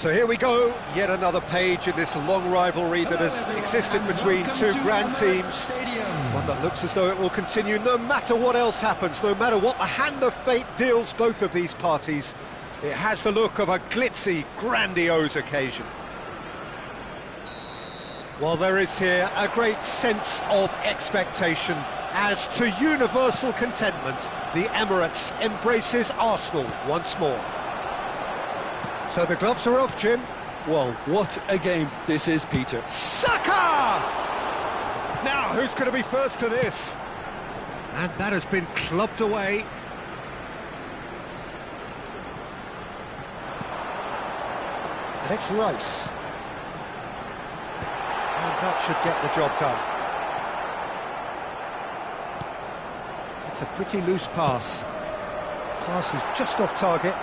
So here we go, yet another page in this long rivalry that has existed between two grand teams. One that looks as though it will continue no matter what else happens, no matter what the hand of fate deals both of these parties. It has the look of a glitzy, grandiose occasion. Well, there is here a great sense of expectation as to universal contentment. The Emirates embraces Arsenal once more. So the gloves are off, Jim. Well, what a game this is, Peter. Saka! Now, who's going to be first to this? And that has been clubbed away. And it's Rice. And that should get the job done. It's a pretty loose pass. Pass is just off target.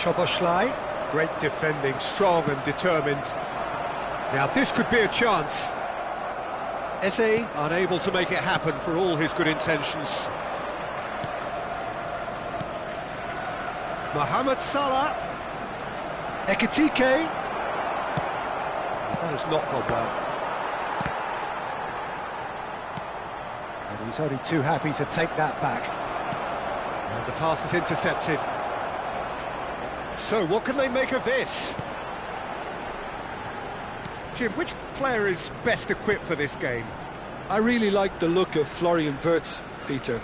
Szoboszlai, great defending, strong and determined. Now this could be a chance. Eze unable to make it happen for all his good intentions. Mohamed Salah. Ekitike. That has not gone well. And he's only too happy to take that back. And the pass is intercepted. So, what can they make of this? Jim, which player is best equipped for this game? I really like the look of Florian Wirtz, Peter.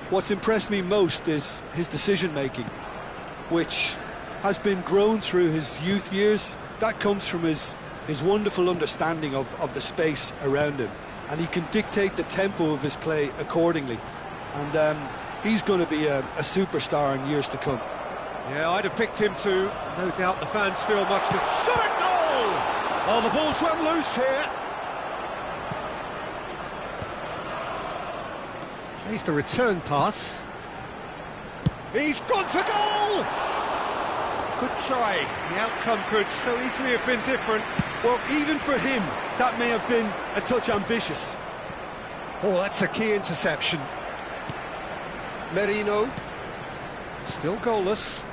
What's impressed me most is his decision-making, which has been grown through his youth years. That comes from his wonderful understanding of the space around him, and he can dictate the tempo of his play accordingly. And he's going to be a superstar in years to come. Yeah, I'd have picked him too. No doubt the fans feel much the shot at goal! Oh, the ball's run loose here. Here's the return pass. He's gone for goal! Good try. The outcome could so easily have been different. Well, even for him, that may have been a touch ambitious. Oh, that's a key interception. Merino. Still goalless.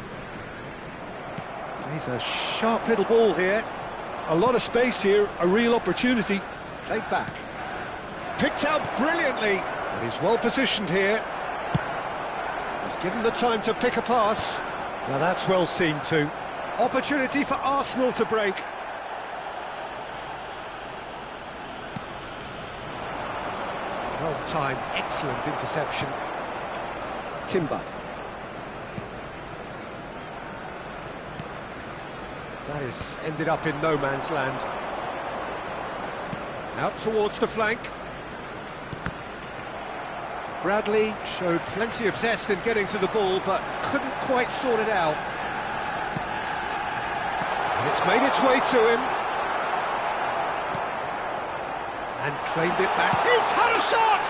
He's a sharp little ball here. A lot of space here, a real opportunity. Played back. Picked out brilliantly. And he's well positioned here. He's given the time to pick a pass. Now that's well seen too. Opportunity for Arsenal to break. Well timed, excellent interception. Timber. That has ended up in no man's land. Out towards the flank. Bradley showed plenty of zest in getting to the ball, but couldn't quite sort it out. And it's made its way to him. And claimed it back. He's had a shot!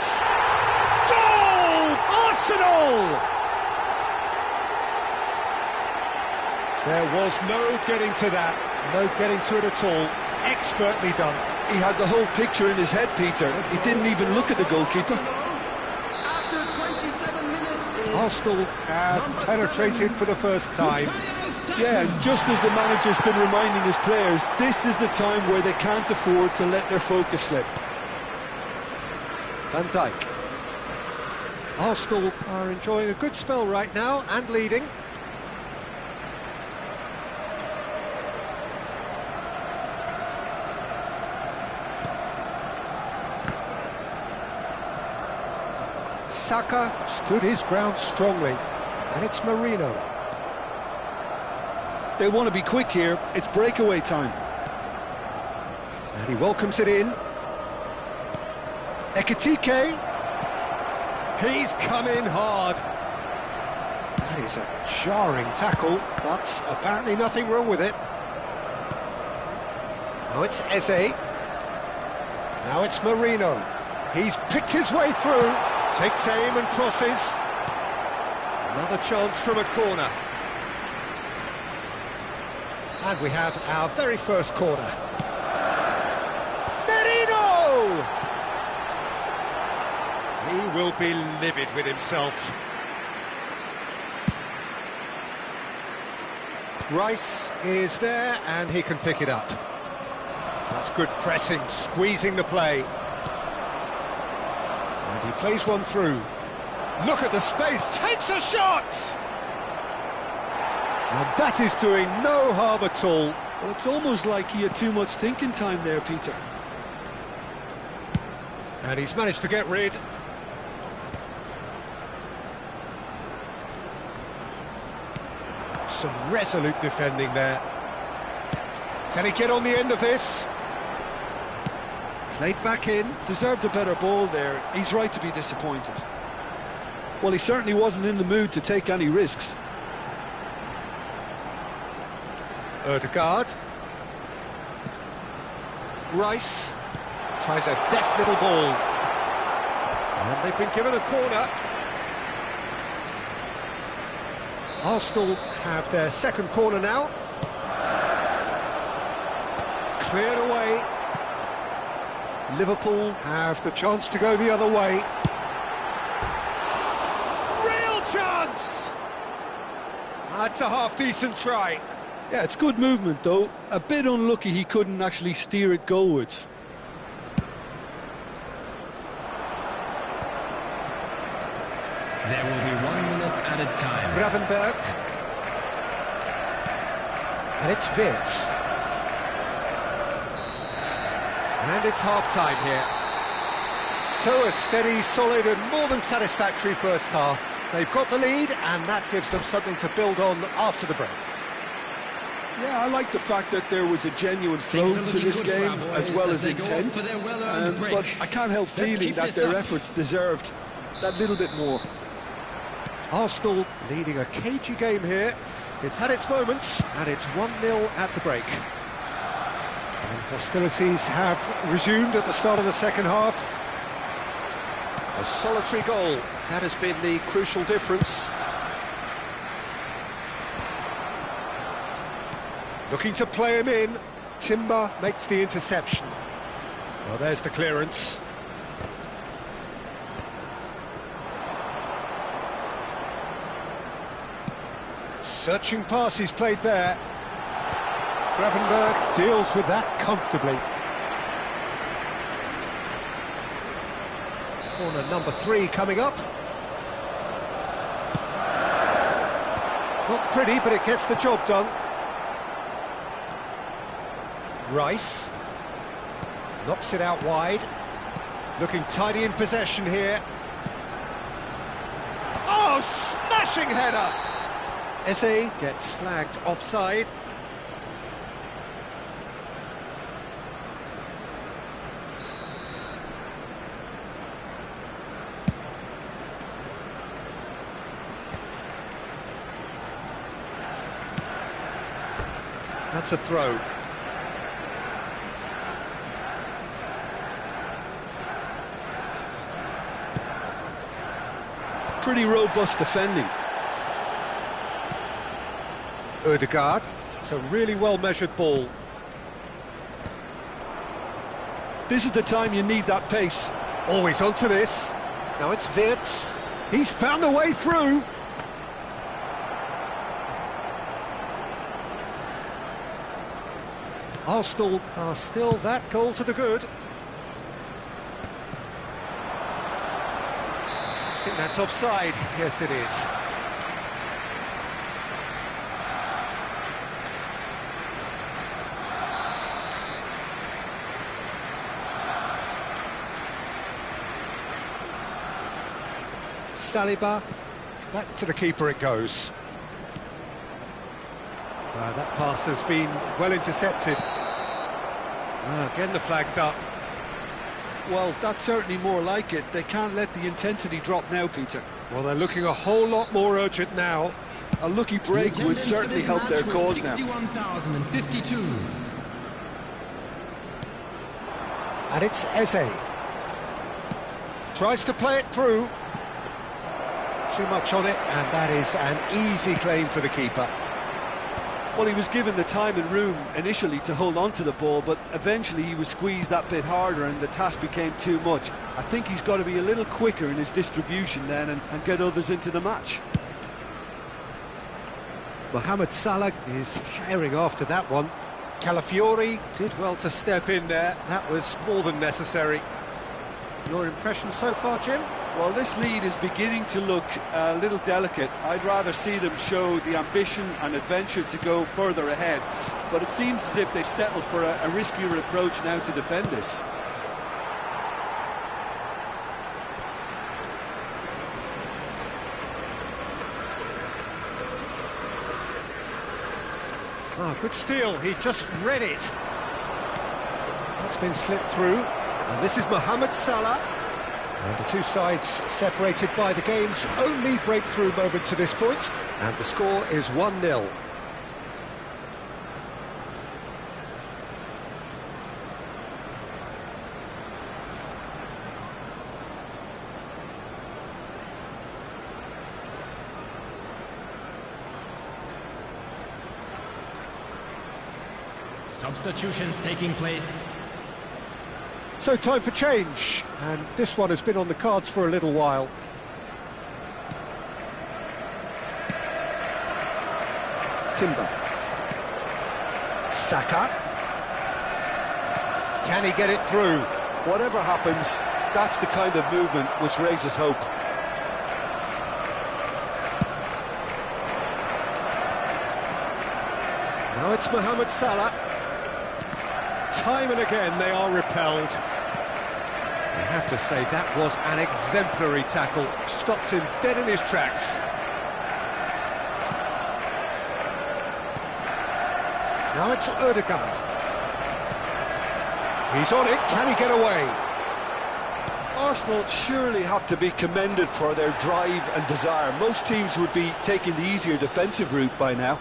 Goal! Arsenal! There was no getting to that, no getting to it at all. Expertly done. He had the whole picture in his head, Peter. He didn't even look at the goalkeeper. After 27 minutes... Arsenal have penetrated for the first time. Yeah, and just as the manager's been reminding his players, this is the time where they can't afford to let their focus slip. Van Dijk. Arsenal are enjoying a good spell right now and leading. Saka stood his ground strongly, and it's Merino. They want to be quick here, it's breakaway time. And he welcomes it in. Ekitike. He's come in hard. That is a jarring tackle, but apparently nothing wrong with it. Now it's Eze. Now it's Merino. He's picked his way through. Takes aim and crosses. Another chance from a corner. And we have our very first corner. Merino! He will be livid with himself. Rice is there, and he can pick it up. That's good pressing, squeezing the play. And he plays one through. Look at the space, takes a shot! And that is doing no harm at all. Well, it's almost like he had too much thinking time there, Peter. And he's managed to get rid. Some resolute defending there. Can he get on the end of this? Played back in. Deserved a better ball there. He's right to be disappointed. Well, he certainly wasn't in the mood to take any risks. Ødegaard. Rice tries a deft little ball. And they've been given a corner. Arsenal have their second corner now. Cleared away. Liverpool have the chance to go the other way. Real chance! That's a half-decent try. Yeah, it's good movement, though. A bit unlucky he couldn't actually steer it goalwards. There will be 1 minute added time. Gravenberg. And it's Wirtz. And it's half-time here. So a steady, solid and more than satisfactory first half. They've got the lead and that gives them something to build on after the break. Yeah, I like the fact that there was a genuine flow to this game as well as intent. But I can't help feeling that their efforts deserved that little bit more. Arsenal leading a cagey game here. It's had its moments, and it's 1-0 at the break. And hostilities have resumed at the start of the second half. A solitary goal, that has been the crucial difference. Looking to play him in. Timber makes the interception. Well, there's the clearance. Searching pass he's played there. Gravenberg deals with that comfortably. Corner number 3 coming up. Not pretty, but it gets the job done. Rice knocks it out wide. Looking tidy in possession here. Oh, smashing header! Eze gets flagged offside. That's a throw. Pretty robust defending. Ødegaard. It's a really well-measured ball. This is the time you need that pace. Always onto this. Now it's Wirtz. He's found a way through. Arsenal are still that goal to the good. I think that's offside. Yes, it is. Saliba, back to the keeper it goes. That pass has been well intercepted. Again the flag's up. Well, that's certainly more like it. They can't let the intensity drop now, Peter. Well, they're looking a whole lot more urgent now. A lucky break would certainly help their cause now. 61,052. And it's Eze. Tries to play it through. Too much on it, and that is an easy claim for the keeper. Well, he was given the time and room initially to hold on to the ball, but eventually he was squeezed that bit harder and the task became too much. I think he's got to be a little quicker in his distribution then and get others into the match. Mohamed Salah is herring after that one. Calafiori did well to step in there. That was more than necessary. Your impression so far, Jim? Well, this lead is beginning to look a little delicate. I'd rather see them show the ambition and adventure to go further ahead. But it seems as if they've settled for a riskier approach now to defend this. Ah, good steal, he just read it. That's been slipped through, and this is Mohamed Salah. And the two sides separated by the game's only breakthrough moment to this point, and the score is 1-0. Substitutions taking place. So time for change, and this one has been on the cards for a little while. Timber. Saka. Can he get it through? Whatever happens, that's the kind of movement which raises hope. Now it's Mohamed Salah. Time and again they are repelled. I have to say that was an exemplary tackle. Stopped him dead in his tracks. Now it's Odegaard. He's on it, can he get away? Arsenal surely have to be commended for their drive and desire. Most teams would be taking the easier defensive route by now.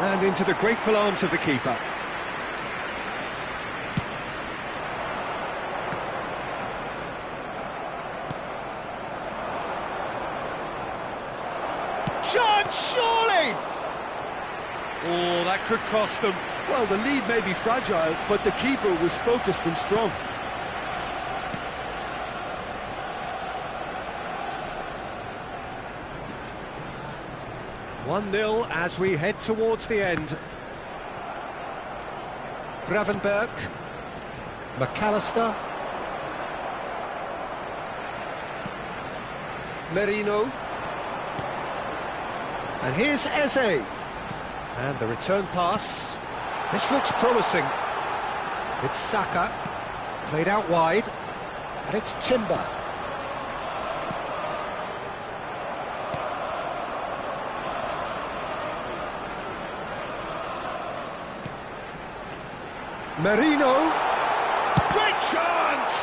And into the grateful arms of the keeper. Chance, surely! Oh, that could cost them. Well, the lead may be fragile, but the keeper was focused and strong. One 0 as we head towards the end. Gravenberg, McAllister, Merino, and here's Eze, and the return pass. This looks promising. It's Saka, played out wide, and it's Timber. Merino, great chance!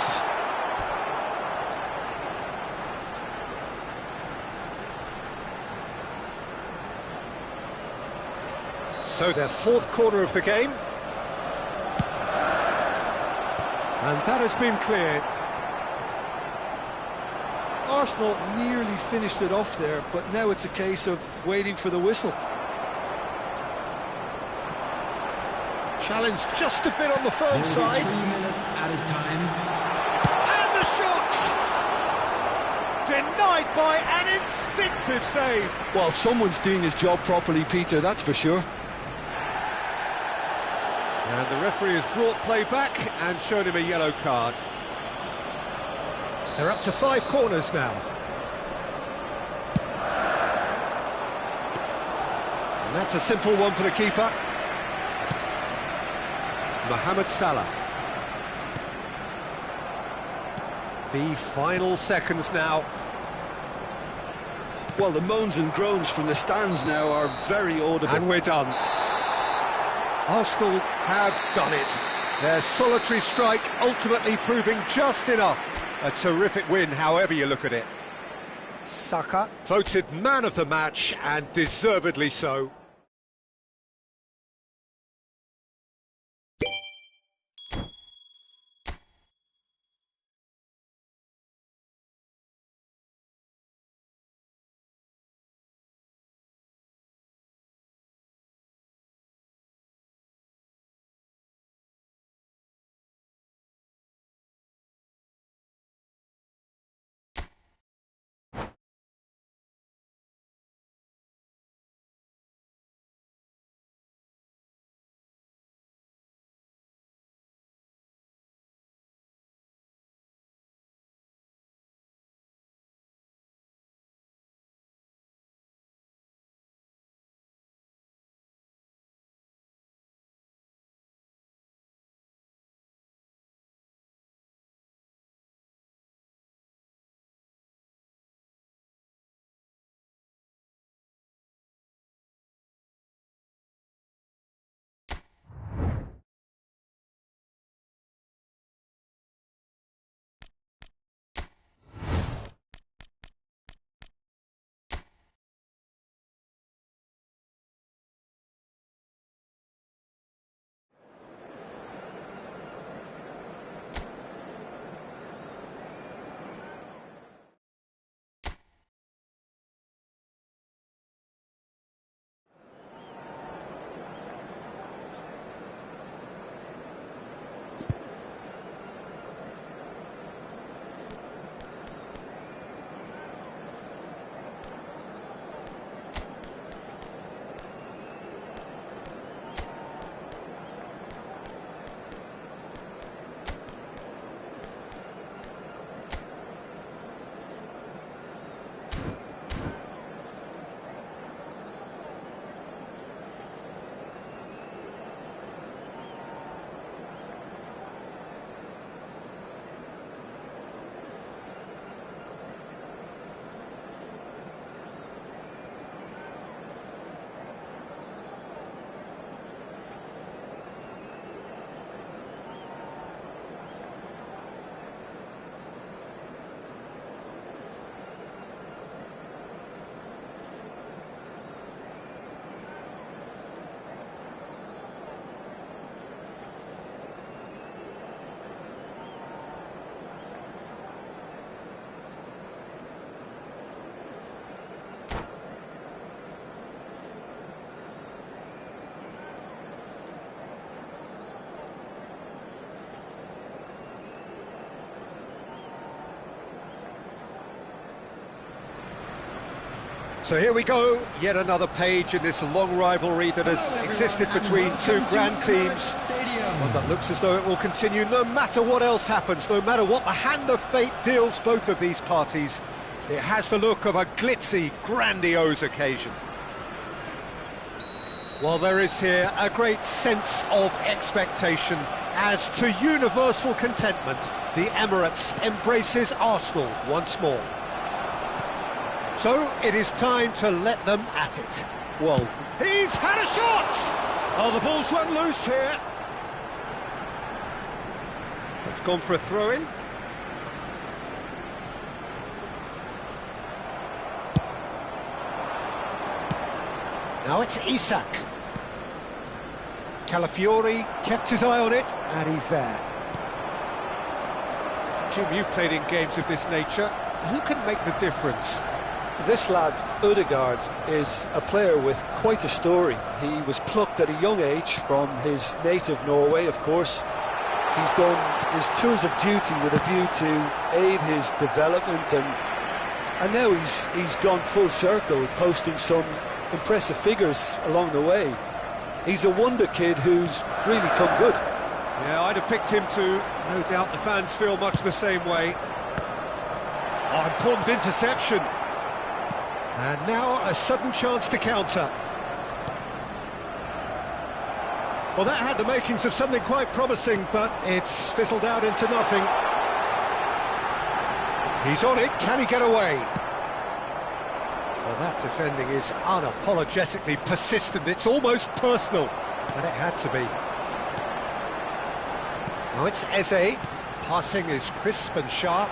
So their fourth corner of the game. And that has been cleared. Arsenal nearly finished it off there, but now it's a case of waiting for the whistle. Challenge just a bit on the firm side. 3 minutes added time. And the shot! Denied by an instinctive save. Well, someone's doing his job properly, Peter, that's for sure. And the referee has brought play back and shown him a yellow card. They're up to 5 corners now. And that's a simple one for the keeper. Mohamed Salah. The final seconds now. Well, the moans and groans from the stands now are very audible. And we're done. Arsenal have done it. Their solitary strike ultimately proving just enough. A terrific win, however you look at it. Saka voted man of the match, and deservedly so. So here we go, yet another page in this long rivalry that has existed between two grand teams. One that looks as though it will continue no matter what else happens, no matter what the hand of fate deals both of these parties. It has the look of a glitzy, grandiose occasion. Well, there is here a great sense of expectation as to universal contentment. The Emirates embraces Arsenal once more. So it is time to let them at it. Well, He's had a shot! Oh, the ball's run loose here. It's gone for a throw-in. Now it's Isak. Calafiori kept his eye on it, and he's there. Jim, you've played in games of this nature. Who can make the difference? this lad, Ødegaard, is a player with quite a story. He was plucked at a young age from his native Norway, of course. He's done his tours of duty with a view to aid his development, and now he's gone full circle, posting some impressive figures along the way. He's a wonder kid who's really come good. Yeah, I'd have picked him too. No doubt the fans feel much the same way. Oh, important interception. And now a sudden chance to counter. Well, that had the makings of something quite promising, but it's fizzled out into nothing. He's on it, can he get away? Well, that defending is unapologetically persistent, it's almost personal, and it had to be. Now it's Eze, passing is crisp and sharp.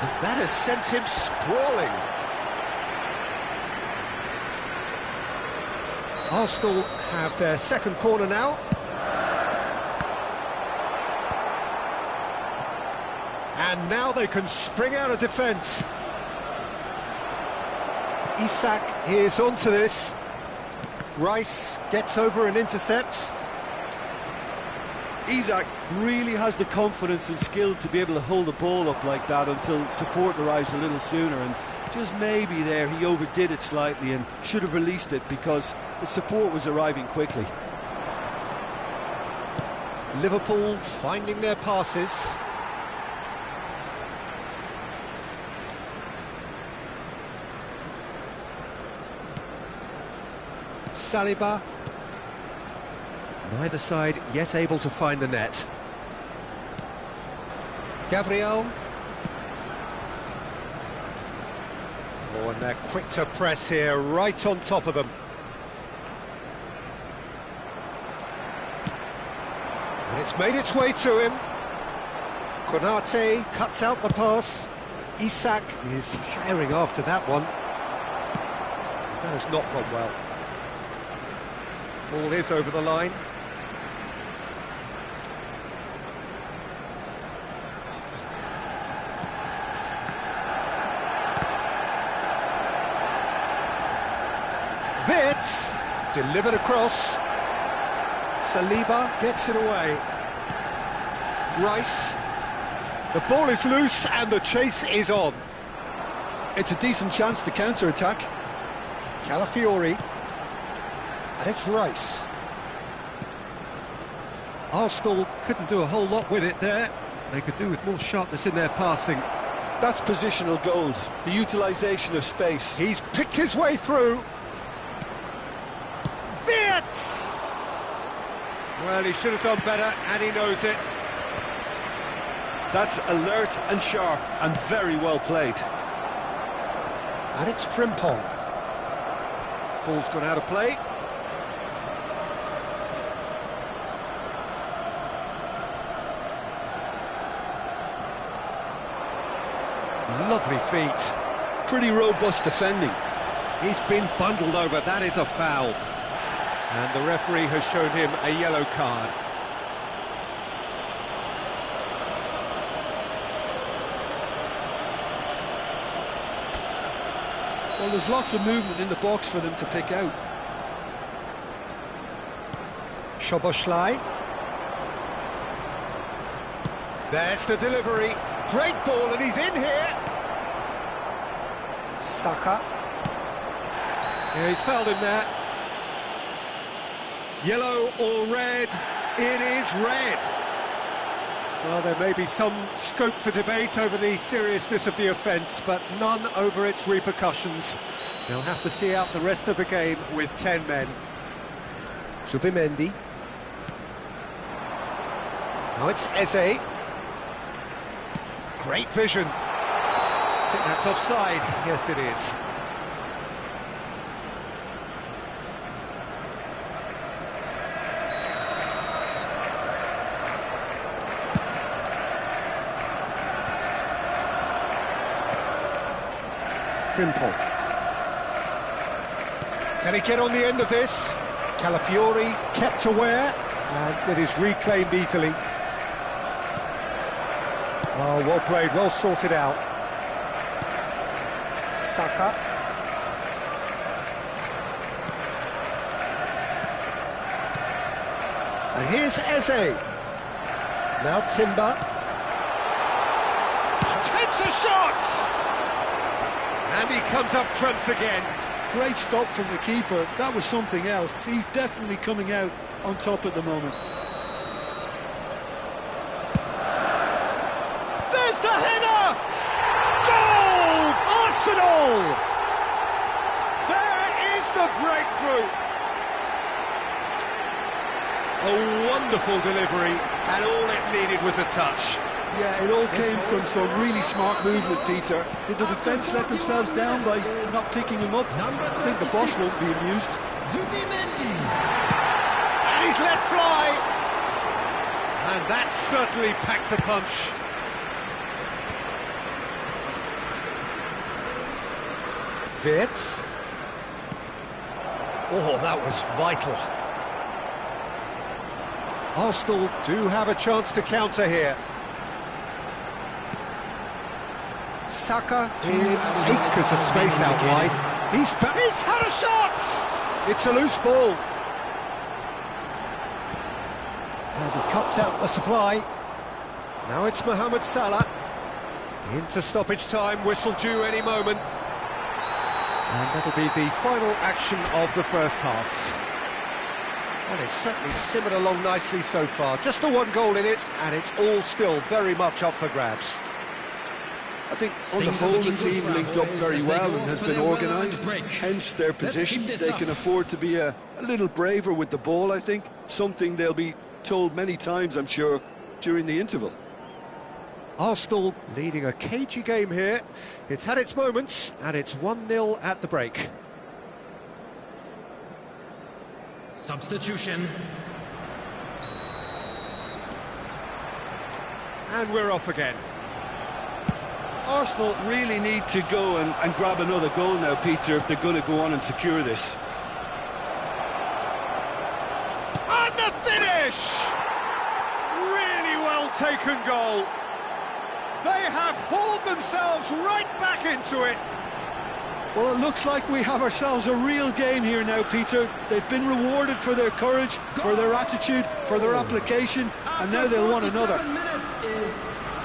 And that has sent him sprawling. Arsenal have their second corner now. And now they can spring out of defence. Isak is onto this. Rice gets over and intercepts. Isak really has the confidence and skill to be able to hold the ball up like that until support arrives a little sooner, and just maybe there he overdid it slightly and should have released it because the support was arriving quickly. Liverpool finding their passes. Saliba. Neither side yet able to find the net. Gabriel. Oh, and they're quick to press here, right on top of them. And it's made its way to him. Konate cuts out the pass. Isak is firing after that one. That has not gone well. Ball is over the line. Wits delivered across. Saliba gets it away. Rice. The ball is loose and the chase is on. It's a decent chance to counter-attack. Calafiori. And it's Rice. Arsenal couldn't do a whole lot with it there. They could do with more sharpness in their passing. That's positional gold, the utilisation of space. He's picked his way through. Wits! Well, he should have done better, and he knows it. That's alert and sharp, and very well played. And it's Frimpong. Ball's gone out of play. Lovely feet. Pretty robust defending. He's been bundled over, that is a foul. And the referee has shown him a yellow card. Well, there's lots of movement in the box for them to pick out. Szoboszlai. There's the delivery. Great ball, and he's in here. Saka. Yeah, he's fouled him there. Yellow or red? It is red. Well, there may be some scope for debate over the seriousness of the offence, but none over its repercussions. They'll have to see out the rest of the game with 10 men. Subimendi. Now it's Eze. Great vision. I think that's offside. Yes, it is. Frimpong. Can he get on the end of this? Calafiori kept aware, and it is reclaimed easily. Oh, well played, well sorted out. Saka. And here's Eze. Now Timber. Takes a shot! And he comes up trumps again. Great stop from the keeper. That was something else. He's definitely coming out on top at the moment. There's the header! Goal! Arsenal! There is the breakthrough. A wonderful delivery, and all it needed was a touch. Yeah, it all came from some really smart movement, Peter. Did the defence let themselves down by not picking him up? I think the boss won't be amused. And he's let fly. And that certainly packed a punch. Wirtz. Oh, that was vital. Arsenal do have a chance to counter here. Saka in acres of space out wide. He's had a shot! It's a loose ball. And he cuts out the supply. Now it's Mohamed Salah. Into stoppage time, whistle due any moment. And that'll be the final action of the first half. Well, it's certainly simmered along nicely so far. Just the one goal in it, and it's all still very much up for grabs. I think on the whole the team linked up very well and has been organised, hence their position. They can afford to be a little braver with the ball, I think. Something they'll be told many times, I'm sure, during the interval. Arsenal leading a cagey game here. It's had its moments, and it's 1-0 at the break. Substitution. And we're off again. Arsenal really need to go and grab another goal now, Peter, if they're going to go on and secure this. And the finish! Really well taken goal. They have hauled themselves right back into it. Well, it looks like we have ourselves a real game here now, Peter. They've been rewarded for their courage, for their attitude, for their application, and now they'll want another.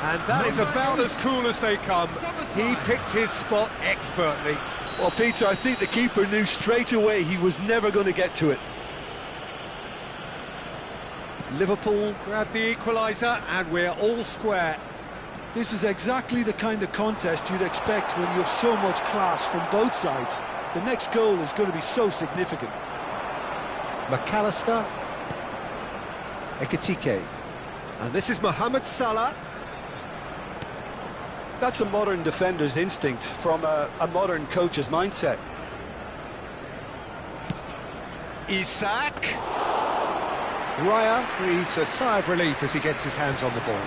And that is about as cool as they come. He picked his spot expertly. Well, Peter, I think the keeper knew straight away he was never going to get to it. Liverpool grabbed the equaliser, and we're all square. This is exactly the kind of contest you'd expect when you have so much class from both sides. The next goal is going to be so significant. McAllister. Ekitike. And this is Mohamed Salah. That's a modern defender's instinct from a modern coach's mindset. Isak. Raya breathes a sigh of relief as he gets his hands on the ball.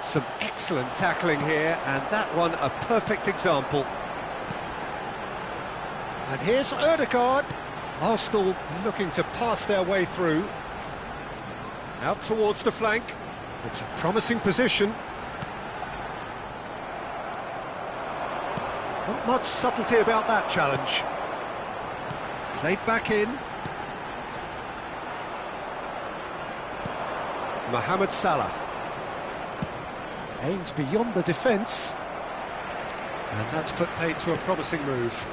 Some excellent tackling here, and that one a perfect example. And here's Ødegaard. Arsenal looking to pass their way through. Out towards the flank. It's a promising position. Not much subtlety about that challenge. Played back in. Mohamed Salah. Aimed beyond the defence. And that's put paid to a promising move.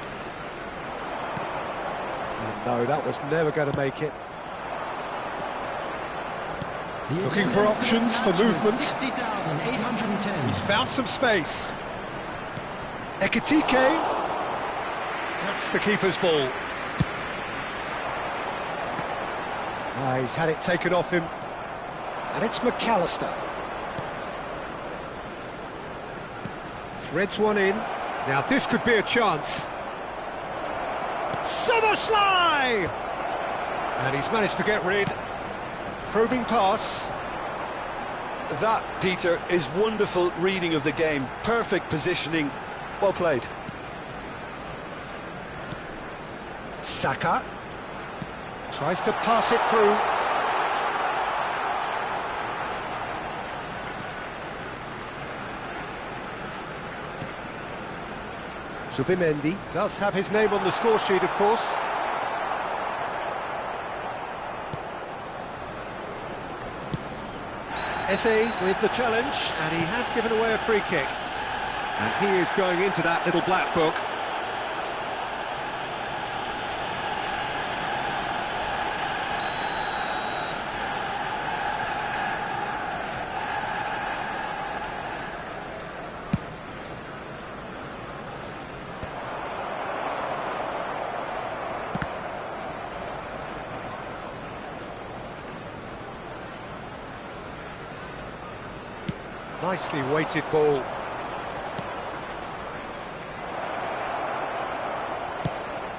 And no, that was never going to make it. Looking for options for movement. 50,810. He's found some space. Ekitike. That's the keeper's ball. He's had it taken off him. And it's McAllister. Threads one in. Now this could be a chance. Somersley! And he's managed to get rid. Probing pass. That, Peter, is wonderful reading of the game. Perfect positioning. Well played. Saka. Tries to pass it through. Zubimendi does have his name on the score sheet, of course. Eze with the challenge, and he has given away a free kick. And he is going into that little black book. Nicely weighted ball.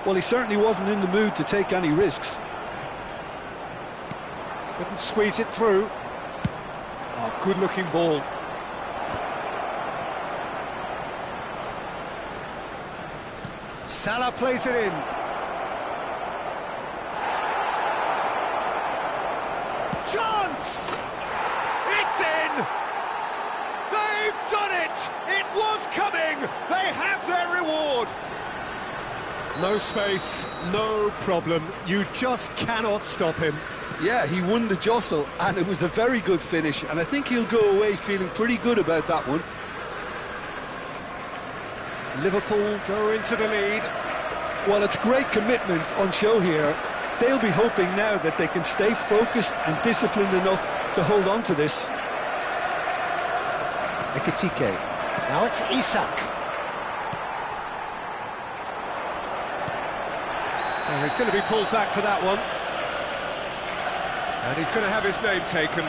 Well, he certainly wasn't in the mood to take any risks. Couldn't squeeze it through. Oh, good-looking ball. Salah plays it in. Chance! It's in! They've done it! It was coming! They have their reward! No space, no problem. You just cannot stop him. Yeah, he won the jostle, and it was a very good finish, and I think he'll go away feeling pretty good about that one. Liverpool go into the lead. Well, it's great commitment on show here. They'll be hoping now that they can stay focused and disciplined enough to hold on to this. Ekitike. Now it's Isak. Oh, he's going to be pulled back for that one. And he's going to have his name taken.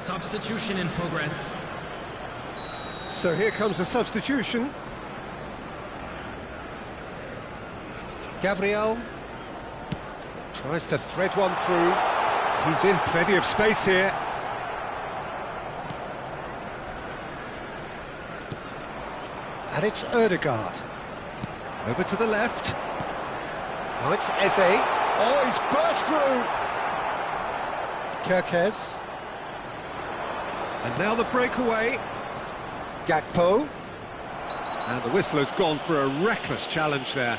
Substitution in progress. So here comes the substitution. Gabriel tries to thread one through. He's in plenty of space here. And it's Ødegaard. Over to the left. Now it's Eze. Oh, he's burst through. Kerkez. And now the breakaway. Gakpo. And the whistler's gone for a reckless challenge there.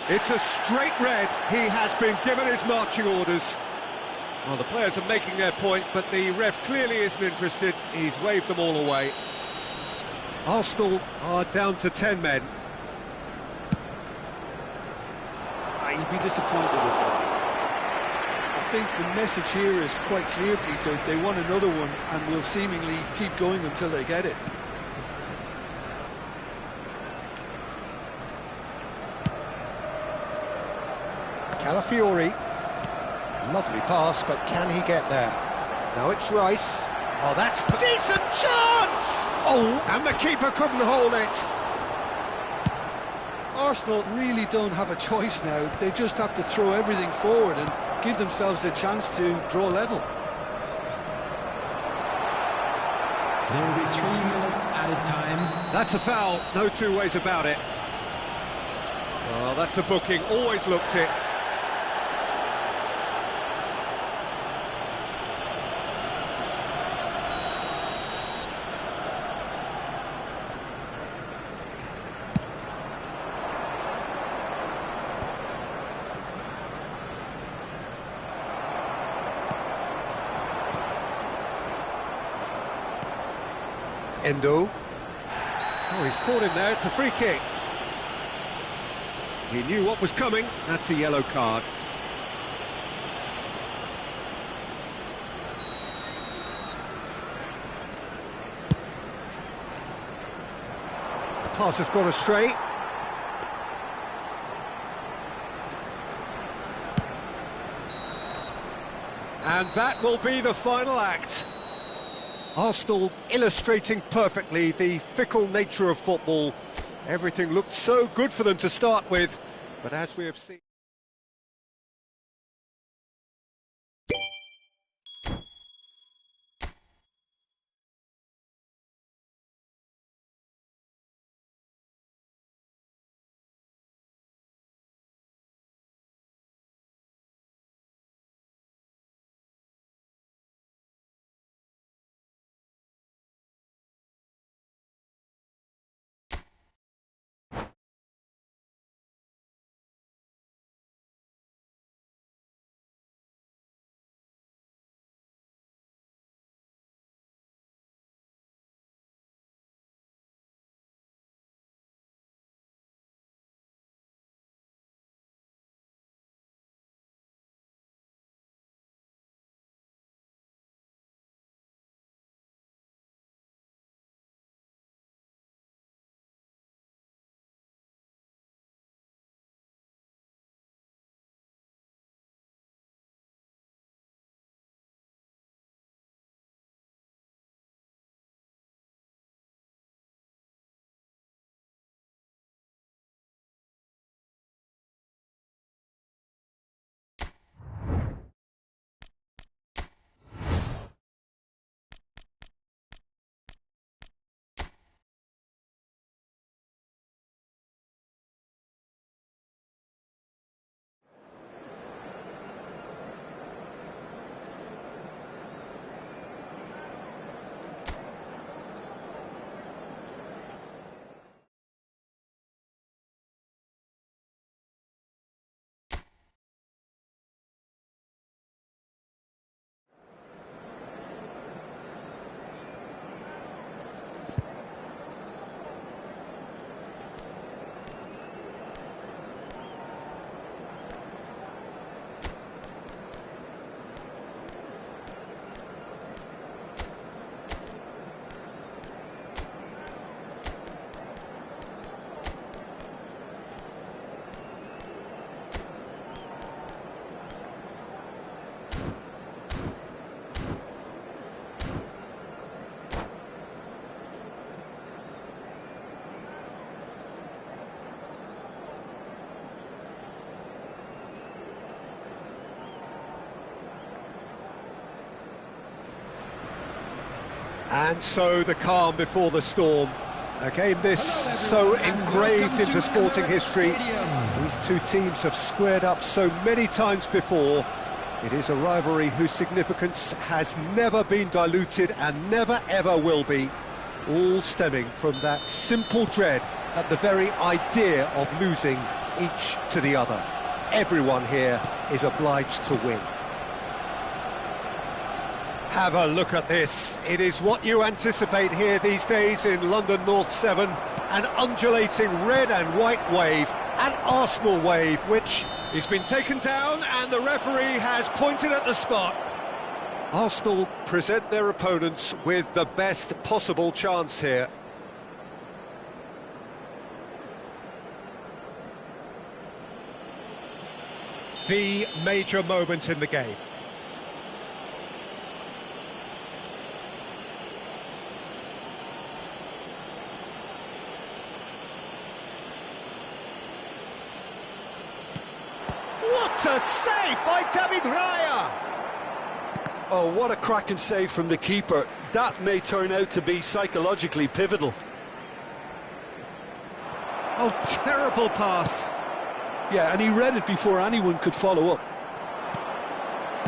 It's a straight red. He has been given his marching orders. Well, the players are making their point, but the ref clearly isn't interested. He's waved them all away. Arsenal are down to 10 men. He'd be disappointed with that. I think the message here is quite clear, Peter. They want another one and will seemingly keep going until they get it. Calafiori. Lovely pass, but can he get there? Now it's Rice. Oh, that's a decent chance! Oh, and the keeper couldn't hold it. Arsenal really don't have a choice now. They just have to throw everything forward and give themselves a chance to draw level. There will be 3 minutes added time. That's a foul, no two ways about it. Oh, that's a booking, always looked it. Endo. Oh, he's caught him there, it's a free kick. He knew what was coming, that's a yellow card. The pass has gone astray. And that will be the final act. Arsenal illustrating perfectly the fickle nature of football. Everything looked so good for them to start with, but as we have seen... And so the calm before the storm. A game this so engraved into sporting history. These two teams have squared up so many times before. It is a rivalry whose significance has never been diluted and never ever will be. All stemming from that simple dread at the very idea of losing each to the other. Everyone here is obliged to win. Have a look at this. It is what you anticipate here these days in London North 7. An undulating red and white wave, an Arsenal wave, which has been taken down and the referee has pointed at the spot. Arsenal present their opponents with the best possible chance here. the major moment in the game. What a save by David Raya! Oh, what a cracking save from the keeper. That may turn out to be psychologically pivotal. Oh, terrible pass. Yeah, and he read it before anyone could follow up.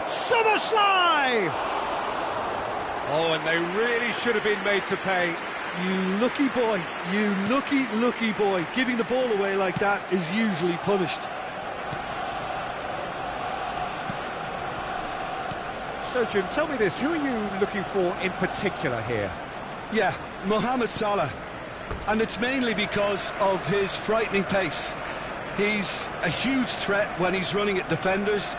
Summerslide! Oh, and they really should have been made to pay. You lucky boy, you lucky boy. Giving the ball away like that is usually punished. So, Jim, tell me this, who are you looking for in particular here? Yeah, Mohamed Salah. And it's mainly because of his frightening pace. He's a huge threat when he's running at defenders,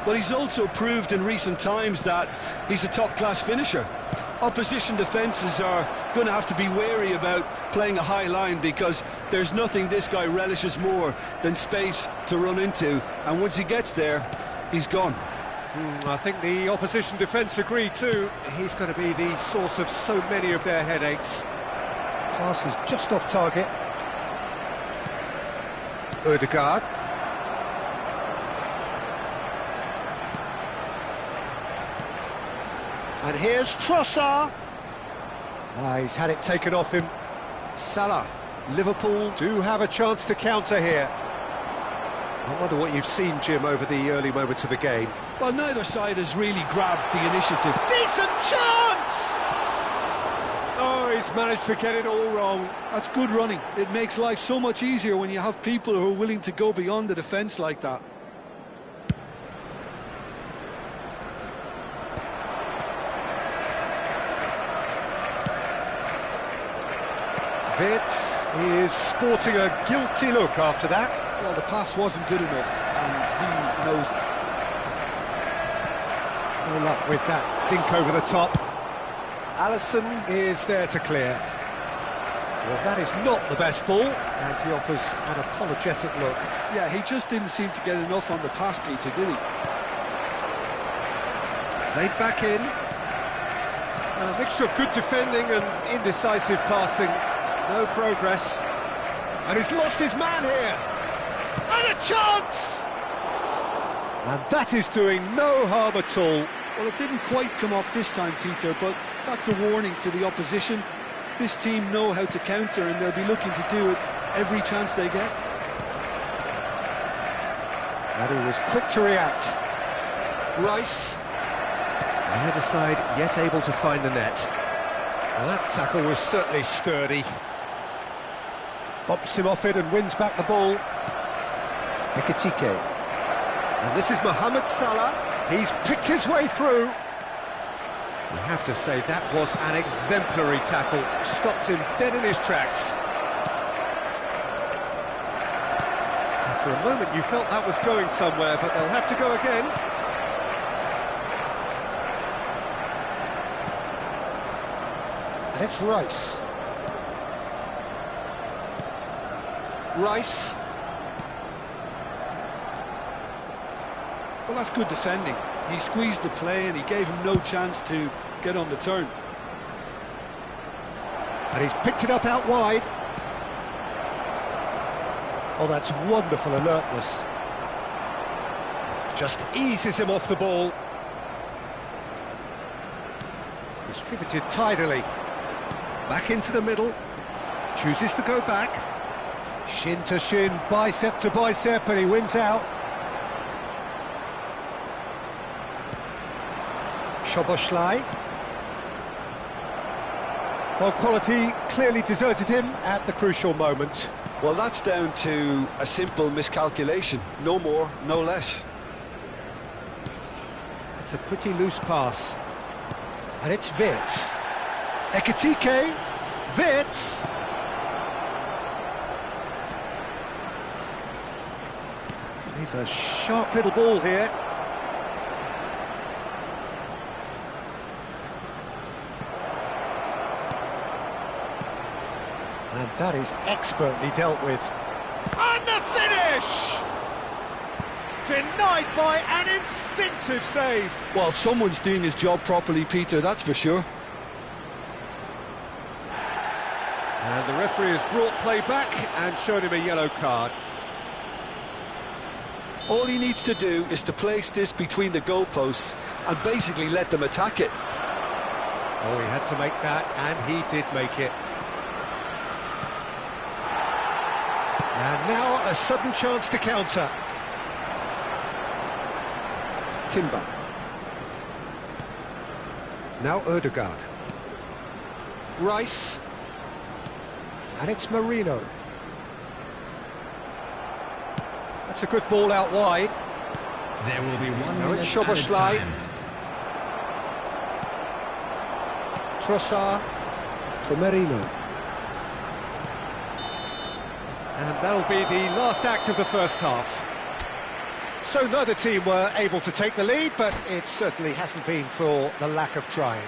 but he's also proved in recent times that he's a top-class finisher. Opposition defences are going to have to be wary about playing a high line because there's nothing this guy relishes more than space to run into, and once he gets there, he's gone. I think the opposition defence agree too. He's going to be the source of so many of their headaches. Pass is just off target. Ødegaard. And here's Trossard. He's had it taken off him. Salah. Liverpool do have a chance to counter here. I wonder what you've seen, Jim, over the early moments of the game. Well, neither side has really grabbed the initiative. Decent chance! Oh, he's managed to get it all wrong. That's good running. It makes life so much easier when you have people who are willing to go beyond the defence like that. Wirtz is sporting a guilty look after that. Well, the pass wasn't good enough, and he knows it. No luck with that dink over the top. Alisson is there to clear. Well, that is not the best ball, and he offers an apologetic look. Yeah, he just didn't seem to get enough on the pass, Peter, did he? Played back in. A mixture of good defending and indecisive passing. No progress. And he's lost his man here. And a chance! And that is doing no harm at all. Well, it didn't quite come off this time, Peter, but that's a warning to the opposition. This team know how to counter, and they'll be looking to do it every chance they get. And he was quick to react. Rice. And the other side yet able to find the net. Well, that tackle was certainly sturdy. Bumps him off it and wins back the ball. Ekitike. And this is Mohamed Salah. He's picked his way through. You have to say that was an exemplary tackle. Stopped him dead in his tracks. And for a moment you felt that was going somewhere, but they'll have to go again. And it's Rice. Rice. Well, that's good defending. He squeezed the play and he gave him no chance to get on the turn. And he's picked it up out wide. Oh, that's wonderful alertness. Just eases him off the ball. Distributed tidily. Back into the middle. Chooses to go back. Shin to shin, bicep to bicep, and he wins out. Szoboszlai. Well, quality clearly deserted him at the crucial moment. Well, that's down to a simple miscalculation. No more, no less. It's a pretty loose pass. And it's Wirtz. Ekitike. Wirtz. He's a sharp little ball here. And that is expertly dealt with. And the finish! Denied by an instinctive save. Well, someone's doing his job properly, Peter, that's for sure. And the referee has brought play back and shown him a yellow card. All he needs to do is to place this between the goalposts and basically let them attack it. Oh, he had to make that, and he did make it. And now a sudden chance to counter. Timber. Now Ødegaard. Rice. And it's Marino. That's a good ball out wide. There will be 1 Now minute it's added Szoboszlai. time. Trossard for Marino. And that'll be the last act of the first half. So neither team were able to take the lead, but it certainly hasn't been for the lack of trying.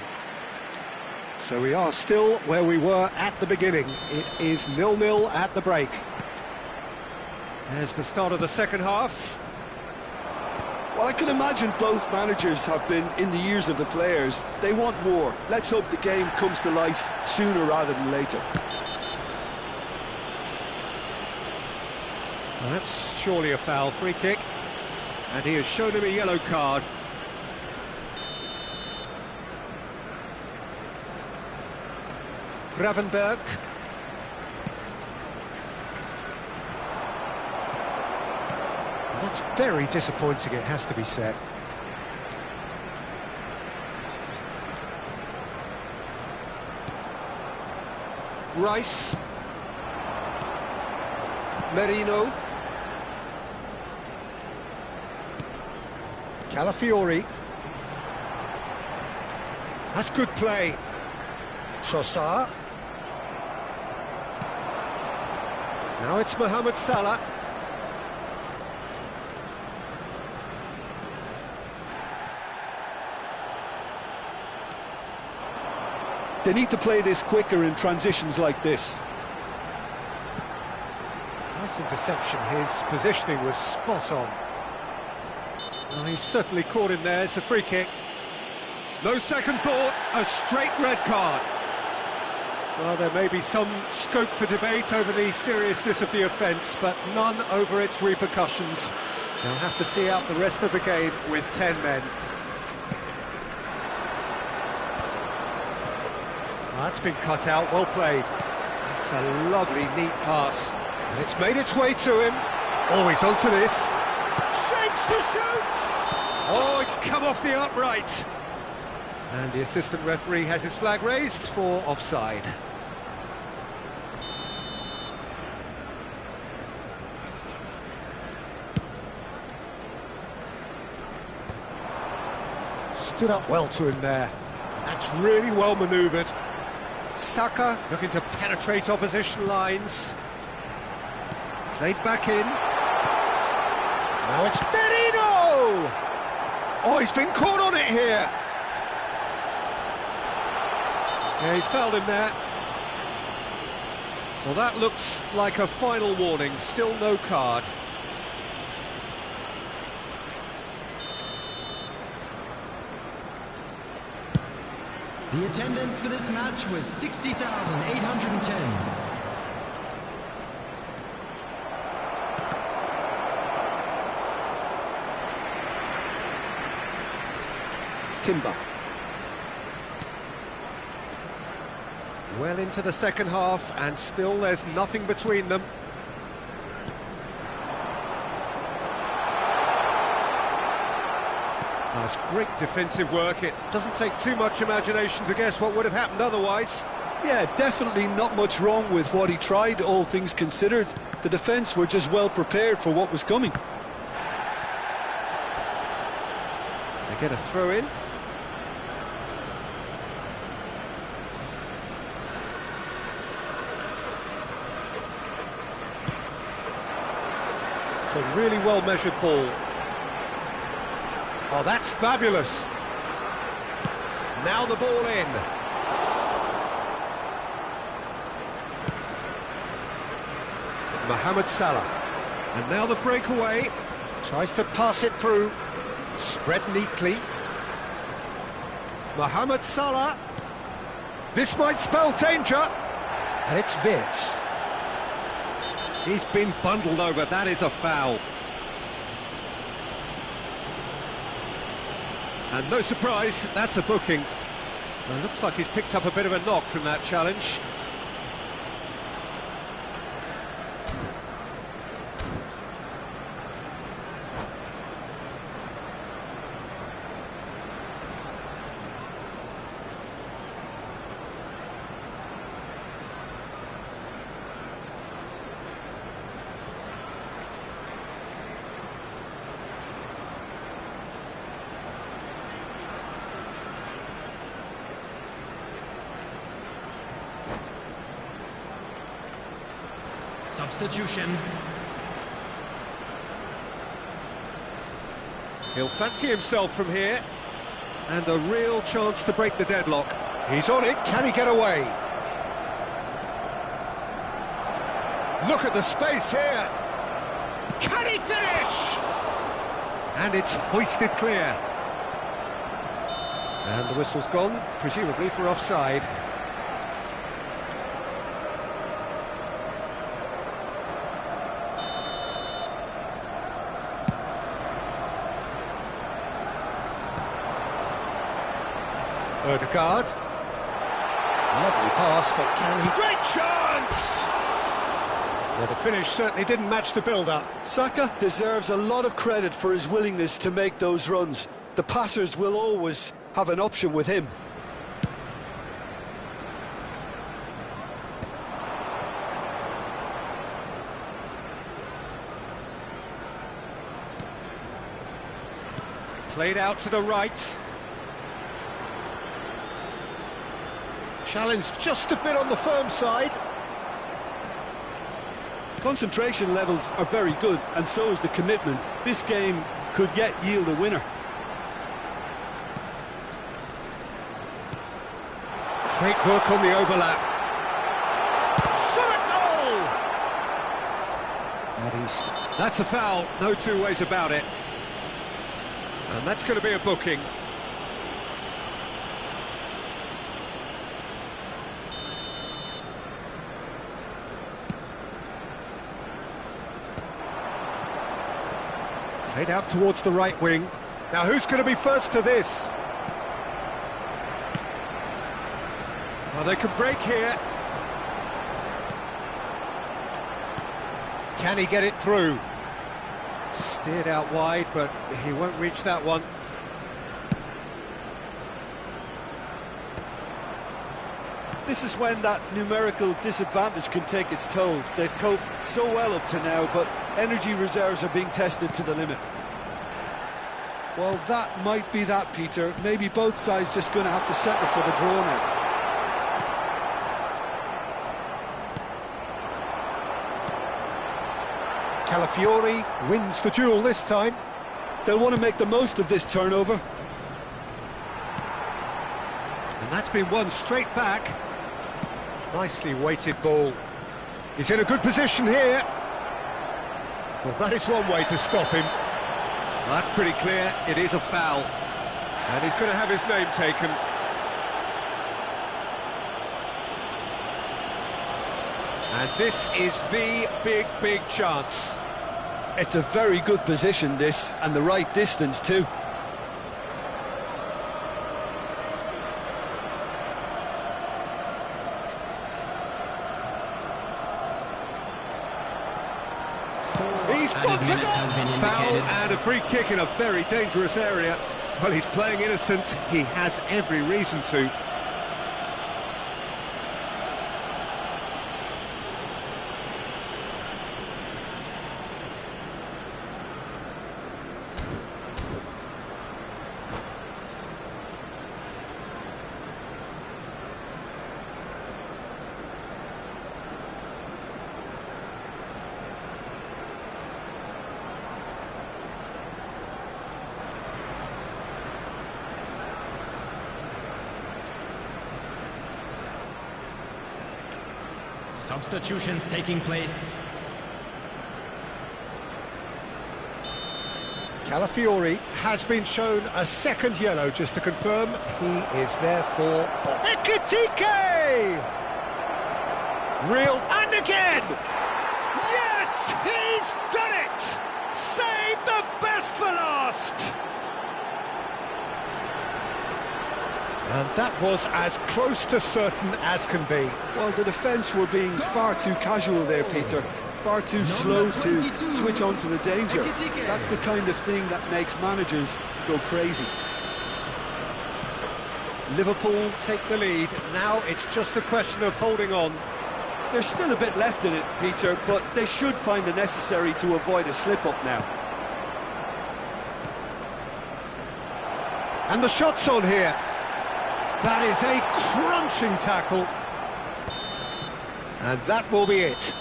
So we are still where we were at the beginning. It is 0-0 at the break. There's the start of the second half. Well, I can imagine both managers have been in the ears of the players. They want more. Let's hope the game comes to life sooner rather than later. Well, that's surely a foul. Free kick. And he has shown him a yellow card. Gravenberg. That's very disappointing, it has to be said. Rice. Merino. Calafiori. That's good play. Trossard. Now it's Mohamed Salah. They need to play this quicker in transitions like this. Nice interception. His positioning was spot on. Well, he's certainly caught him there. It's a free kick. No second thought, a straight red card. Well, there may be some scope for debate over the seriousness of the offence, but none over its repercussions. They'll have to see out the rest of the game with 10 men. Well, that's been cut out, well played. That's a lovely, neat pass. And it's made its way to him. Oh, he's onto this. Shapes to shoot! Oh, it's come off the upright. And the assistant referee has his flag raised for offside. Stood up well to him there. That's really well manoeuvred. Saka looking to penetrate opposition lines. Played back in. Now it's Merino! Oh, he's been caught on it here. Yeah, he's fouled him there. Well, that looks like a final warning. Still no card. The attendance for this match was 60,810. Timber. Well into the second half, and still there's nothing between them. That's great defensive work. It doesn't take too much imagination to guess what would have happened otherwise. Yeah, definitely not much wrong with what he tried, all things considered. The defence were just well prepared for what was coming. They get a throw in. It's a really well-measured ball. Oh, that's fabulous. Now the ball in. Mohamed Salah. And now the breakaway. Tries to pass it through. Spread neatly. Mohamed Salah. This might spell danger. And it's Wirtz. He's been bundled over. That is a foul. And no surprise, that's a booking. It looks like he's picked up a bit of a knock from that challenge. Substitution. He'll fancy himself from here, and a real chance to break the deadlock. He's on it, can he get away? Look at the space here. Can he finish? And it's hoisted clear. And the whistle's gone, presumably for offside. Odegaard. Lovely pass, but can he... Great chance! Well, the finish certainly didn't match the build-up. Saka deserves a lot of credit for his willingness to make those runs. The passers will always have an option with him. Played out to the right. Challenge just a bit on the firm side. Concentration levels are very good, and so is the commitment. This game could yet yield a winner. Great work on the overlap. Shot a goal! That's a foul, no two ways about it. And that's going to be a booking. Played out towards the right wing. Now who's going to be first to this? Well, they can break here. Can he get it through? Steered out wide, but he won't reach that one. This is when that numerical disadvantage can take its toll. They've coped so well up to now, but energy reserves are being tested to the limit. Well, that might be that, Peter. Maybe both sides just going to have to settle for the draw now. Calafiori wins the duel this time. They'll want to make the most of this turnover. And that's been won straight back. Nicely weighted ball. He's in a good position here. Well, that is one way to stop him. Well, that's pretty clear. It is a foul. And he's going to have his name taken. And this is the big chance. It's a very good position, this, and the right distance too. He's got to go! Foul and a free kick in a very dangerous area. Well, he's playing innocent. He has every reason to. Substitutions taking place. Calafiori has been shown a second yellow, just to confirm he is there for Ekitike! Real, and again! Yes, he's done it! Save the best for last! And that was as close to certain as can be. Well, the defence were being far too casual there, Peter. Far too slow to switch on to the danger. That's the kind of thing that makes managers go crazy. Liverpool take the lead. Now it's just a question of holding on. There's still a bit left in it, Peter, but they should find the necessary to avoid a slip-up now. And the shot's on here. That is a crunching tackle. And that will be it.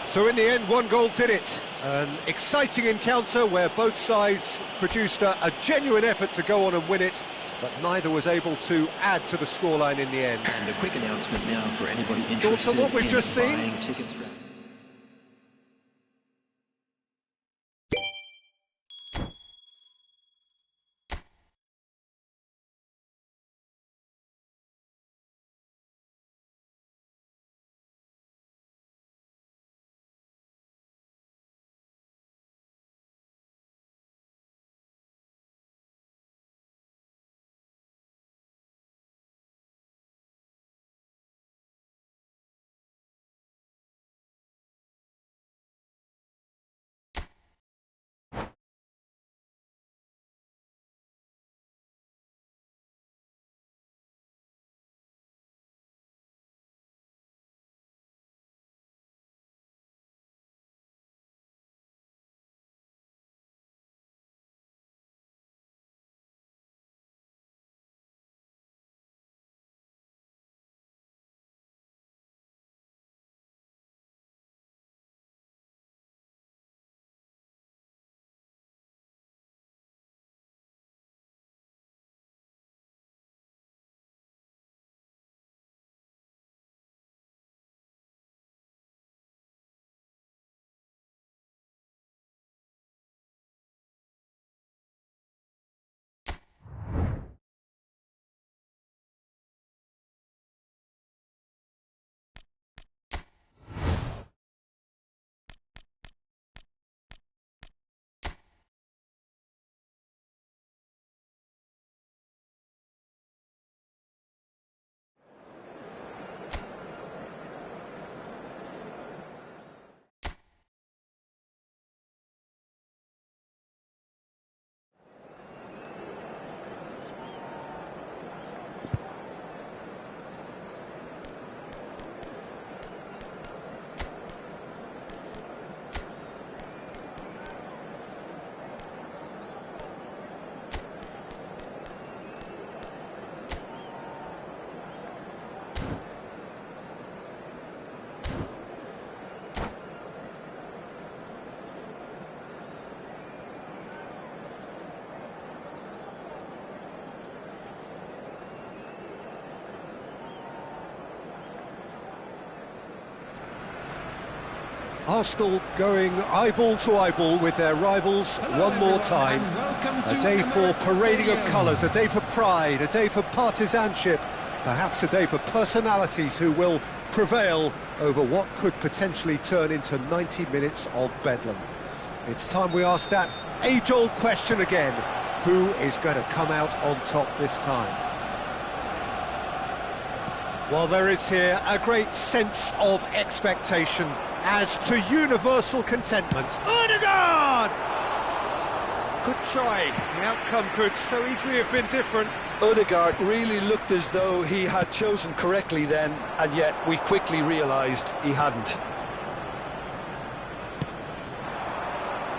So in the end, one goal did it. An exciting encounter where both sides produced a genuine effort to go on and win it, but neither was able to add to the scoreline in the end. And a quick announcement now for anybody interested Thoughts on what we've just seen? buying tickets. Arsenal going eyeball to eyeball with their rivals one more time. A day for parading of colours, a day for pride, a day for partisanship, perhaps a day for personalities who will prevail over what could potentially turn into 90 minutes of bedlam. It's time we ask that age-old question again: who is going to come out on top this time? Well, there is here a great sense of expectation as to universal contentment. Odegaard! Good try. The outcome could so easily have been different. Odegaard really looked as though he had chosen correctly then, and yet we quickly realised he hadn't.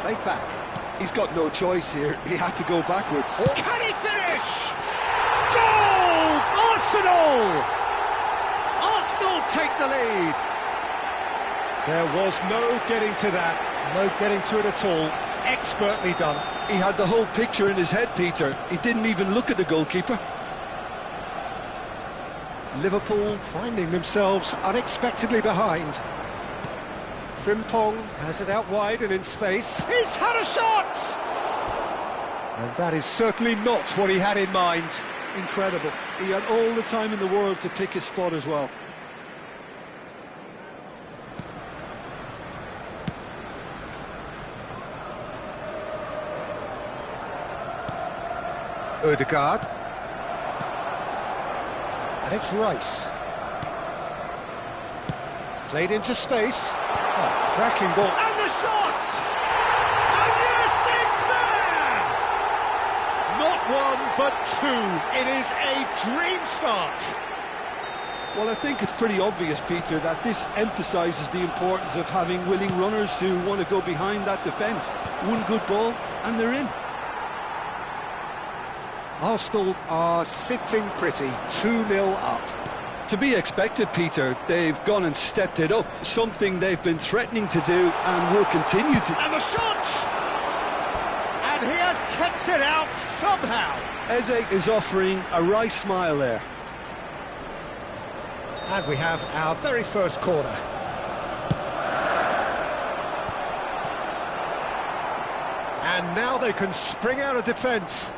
Played back. He's got no choice here. He had to go backwards. Can he finish? Goal! Arsenal! Arsenal take the lead. There was no getting to that, no getting to it at all. Expertly done. He had the whole picture in his head, Peter. He didn't even look at the goalkeeper. Liverpool finding themselves unexpectedly behind. Frimpong has it out wide and in space. He's had a shot! And that is certainly not what he had in mind. Incredible. He had all the time in the world to pick his spot as well. Ødegaard. And it's Rice. Played into space. Oh, cracking ball. And the shot! And yes, it's there! Not one, but two. It is a dream start. Well, I think it's pretty obvious, Peter, that this emphasises the importance of having willing runners who want to go behind that defence. One good ball, and they're in. Arsenal are sitting pretty, 2-0 up. To be expected, Peter. They've gone and stepped it up, something they've been threatening to do and will continue to. And the shot! And he has kept it out somehow. Eze is offering a right smile there. And we have our very first corner. And now they can spring out of defence.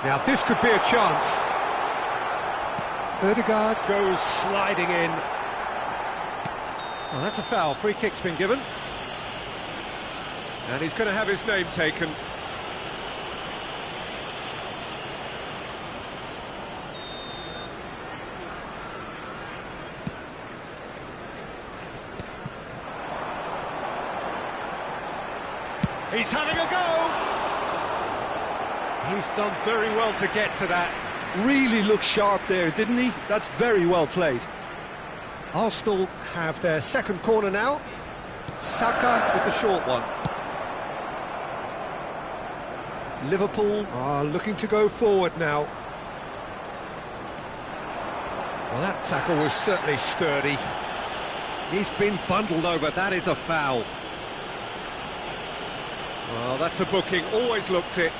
Now this could be a chance. Ødegaard goes sliding in. Well, that's a foul. Free kick's been given. And he's going to have his name taken. He's having a go! He's done very well to get to that. Really looked sharp there, didn't he? That's very well played. Arsenal have their second corner now. Saka with the short one. Liverpool are looking to go forward now. Well, that tackle was certainly sturdy. He's been bundled over. That is a foul. Well, that's a booking. Always looked it.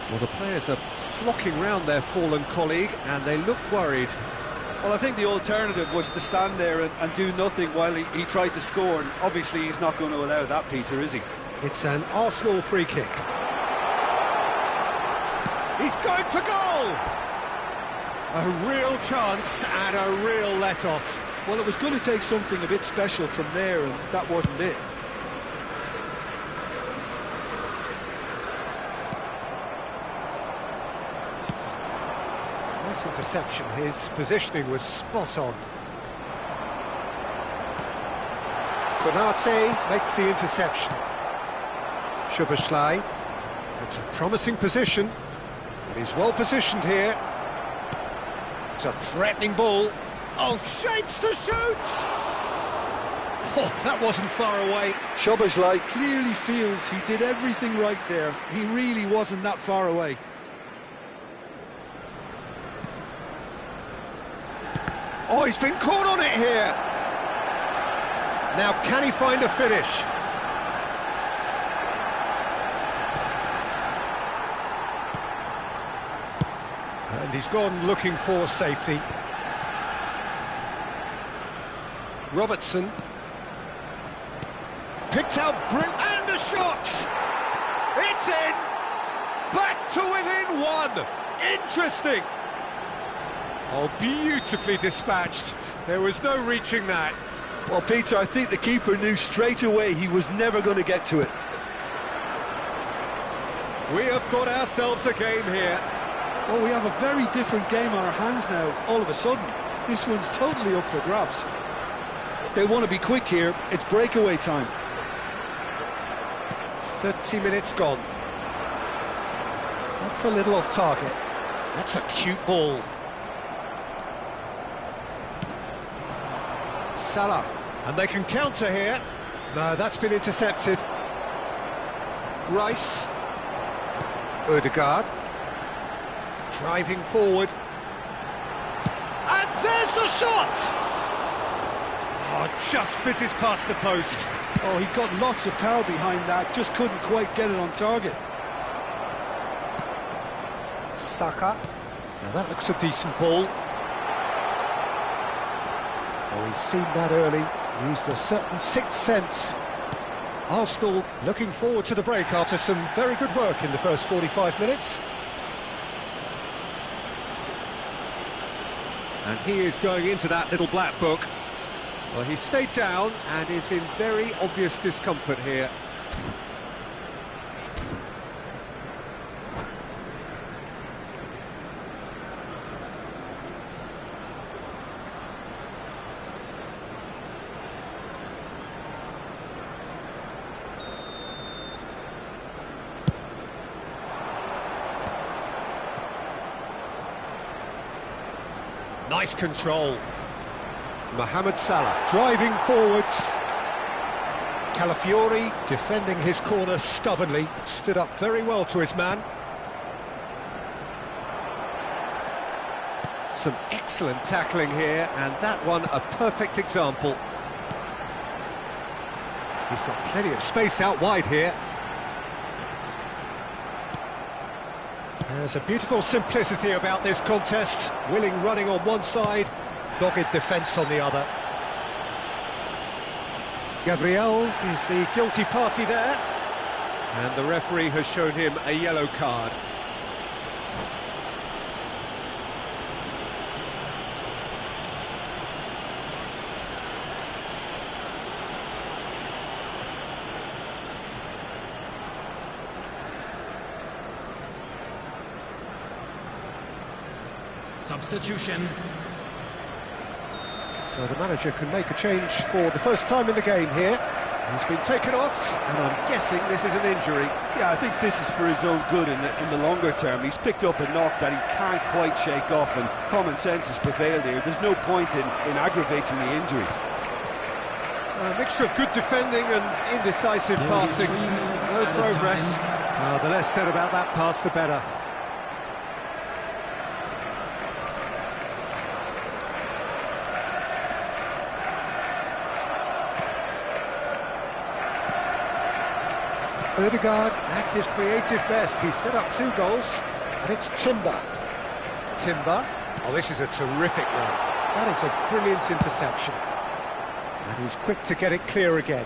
Well, the players are flocking round their fallen colleague, and they look worried. Well, I think the alternative was to stand there and do nothing while he tried to score, and obviously he's not going to allow that, Peter, is he? It's an Arsenal free kick. He's going for goal! A real chance and a real let-off. Well, it was going to take something a bit special from there, and that wasn't it. Nice interception. His positioning was spot on. Konate makes the interception. Szoboszlai. It's a promising position. And he's well positioned here. It's a threatening ball. Oh, shapes to shoot! Oh, that wasn't far away. Szoboszlai clearly feels he did everything right there. He really wasn't that far away. Oh, he's been caught on it here. Now, can he find a finish? And he's gone looking for safety. Robertson. Picked out and a shot! It's in! Back to within one! Interesting! Oh, beautifully dispatched. There was no reaching that. Well, Peter, I think the keeper knew straight away he was never going to get to it. We have got ourselves a game here. Well, we have a very different game on our hands now, all of a sudden. This one's totally up for grabs. They want to be quick here. It's breakaway time. 30 minutes gone. That's a little off target. That's a cute ball. Salah, and they can counter here. No, that's been intercepted. Rice. Ødegaard. Driving forward. And there's the shot! Oh, just fizzes past the post. Oh, he got lots of power behind that, just couldn't quite get it on target. Saka. Now that looks a decent ball. Oh, he's seen that early, used a certain sixth sense. Arsenal looking forward to the break after some very good work in the first 45 minutes. And he is going into that little black book. Well, he stayed down and is in very obvious discomfort here. Nice control. Mohamed Salah driving forwards. Calafiori defending his corner stubbornly, stood up very well to his man. Some excellent tackling here, and that one a perfect example. He's got plenty of space out wide here. There's a beautiful simplicity about this contest. Willing running on one side, dogged defence on the other. Gabriel is the guilty party there, and the referee has shown him a yellow card. Substitution. So the manager can make a change for the first time in the game here. He's been taken off, and I'm guessing this is an injury. Yeah, I think this is for his own good in the longer term. He's picked up a knock that he can't quite shake off, and common sense has prevailed here. There's no point in aggravating the injury. A mixture of good defending and indecisive passing. No progress. The less said about that pass, the better. Ødegaard at his creative best. He's set up 2 goals, and it's Timber. Oh, this is a terrific run. That is a brilliant interception. And he's quick to get it clear again.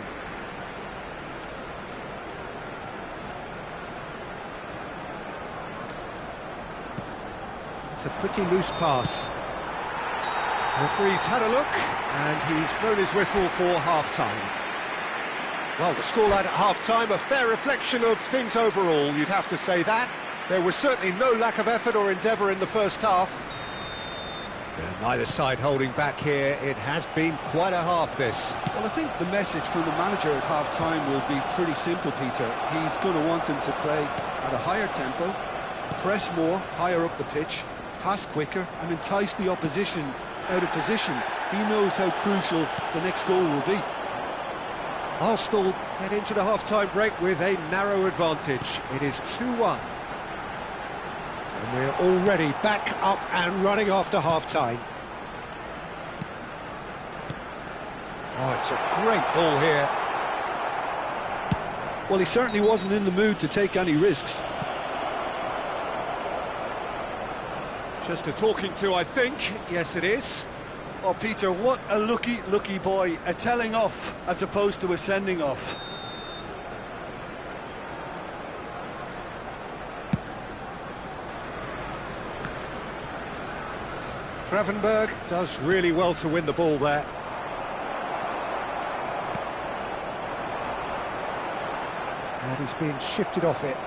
It's a pretty loose pass. The referee's had a look, and he's blown his whistle for half-time. Well, the scoreline at half-time, a fair reflection of things overall, you'd have to say that. There was certainly no lack of effort or endeavour in the first half. Neither side holding back here. It has been quite a half, this. Well, I think the message from the manager at half-time will be pretty simple, Peter. He's going to want them to play at a higher tempo, press more, higher up the pitch, pass quicker, and entice the opposition out of position. He knows how crucial the next goal will be. Arsenal head into the half-time break with a narrow advantage. It is 2-1. And we're already back up and running after half-time. Oh, it's a great ball here. Well, he certainly wasn't in the mood to take any risks. Just a talking to, I think. Yes, it is. Oh, Peter, what a lucky boy. A telling off as opposed to a sending off. Gravenberg does really well to win the ball there. And he's being shifted off it.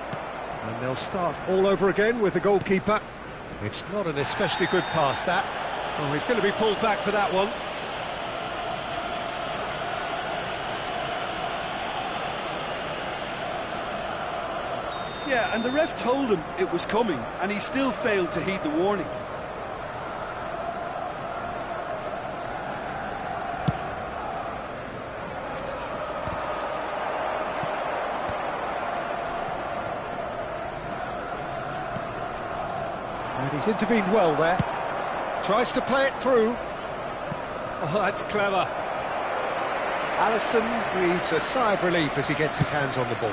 And they'll start all over again with the goalkeeper. It's not an especially good pass, that. Oh, he's going to be pulled back for that one. Yeah, and the ref told him it was coming, and he still failed to heed the warning. And he's intervened well there. Tries to play it through. Oh, that's clever. Alisson breathes a sigh of relief as he gets his hands on the ball.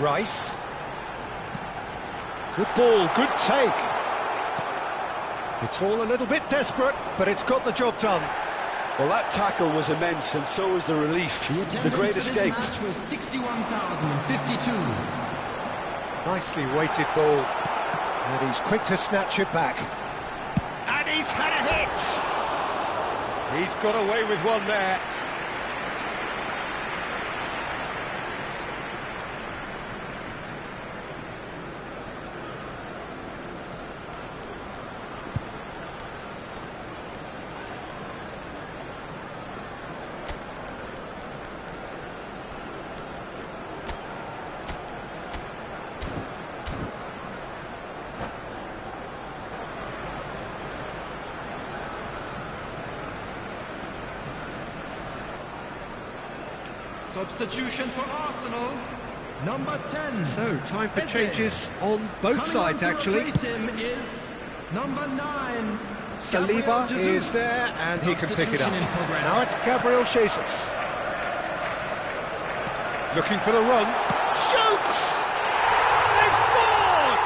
Rice. Good ball, good take. It's all a little bit desperate, but it's got the job done. Well, that tackle was immense, and so was the relief. The great escape. Match was 61,052. Nicely weighted ball. And he's quick to snatch it back. And he's had a hit! He's got away with one there. Substitution for Arsenal, number 10. So, time for changes on both sides, actually. Coming on to replace him is number 9. Saliba is there, and he can pick it up. Now it's Gabriel Jesus. Looking for the run. Shoots! They've scored!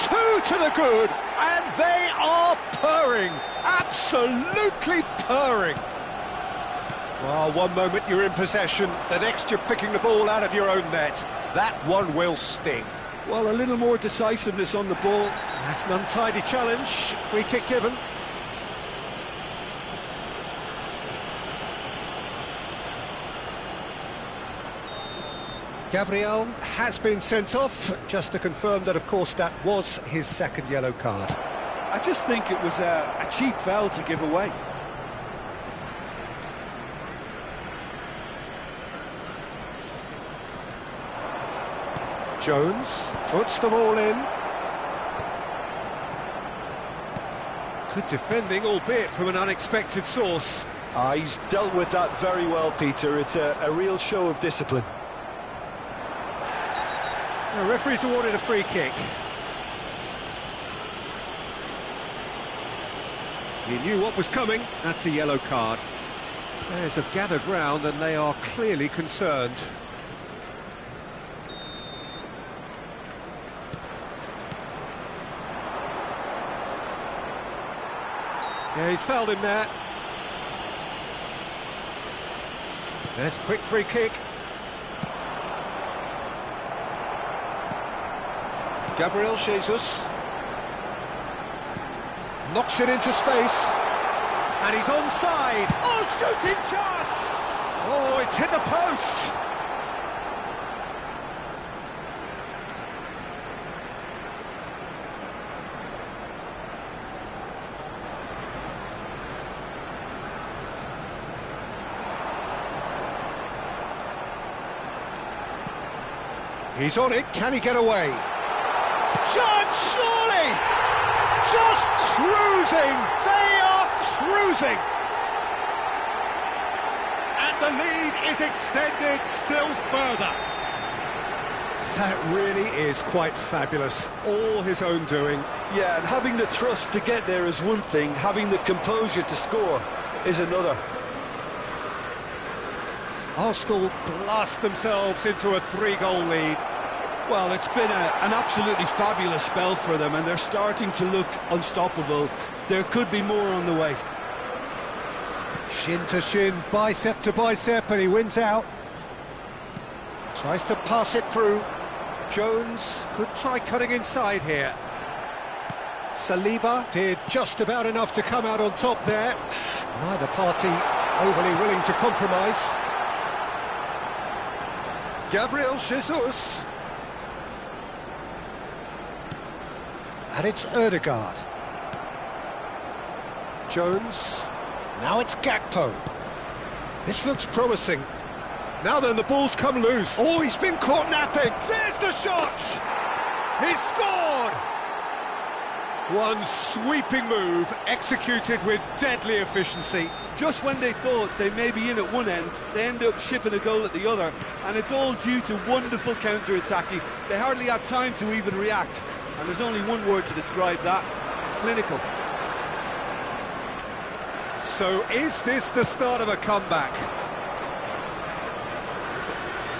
Two to the good, and they are purring. Absolutely purring. Well, one moment you're in possession, the next you're picking the ball out of your own net. That one will sting. Well, a little more decisiveness on the ball. That's an untidy challenge. Free kick given. Gabriel has been sent off, just to confirm that, of course, that was his second yellow card. I just think it was a cheap foul to give away. Jones puts them all in. Good defending, albeit from an unexpected source. He's dealt with that very well, Peter. It's a real show of discipline. The referee's awarded a free kick. He knew what was coming. That's a yellow card. Players have gathered round and they are clearly concerned. Yeah, he's fouled him there. There's a quick free kick. Gabriel Jesus knocks it into space, and he's onside. Oh, shooting chance! Oh, it's hit the post. He's on it, can he get away? Chance, surely! Just cruising! They are cruising! And the lead is extended still further. That really is quite fabulous, all his own doing. Yeah, and having the thrust to get there is one thing, having the composure to score is another. Arsenal blast themselves into a 3-goal lead. Well, it's been an absolutely fabulous spell for them, and they're starting to look unstoppable. There could be more on the way. Shin to shin, bicep to bicep, and he wins out. Tries to pass it through. Jones could try cutting inside here. Saliba did just about enough to come out on top there. Neither party overly willing to compromise. Gabriel Jesus. And it's Ødegaard. Jones. Now it's Gakpo. This looks promising. Now then, the ball's come loose. Oh, he's been caught napping. There's the shot! He's scored! One sweeping move, executed with deadly efficiency. Just when they thought they may be in at one end, they end up shipping a goal at the other, and it's all due to wonderful counter-attacking. They hardly had time to even react, and there's only one word to describe that: clinical. So is this the start of a comeback?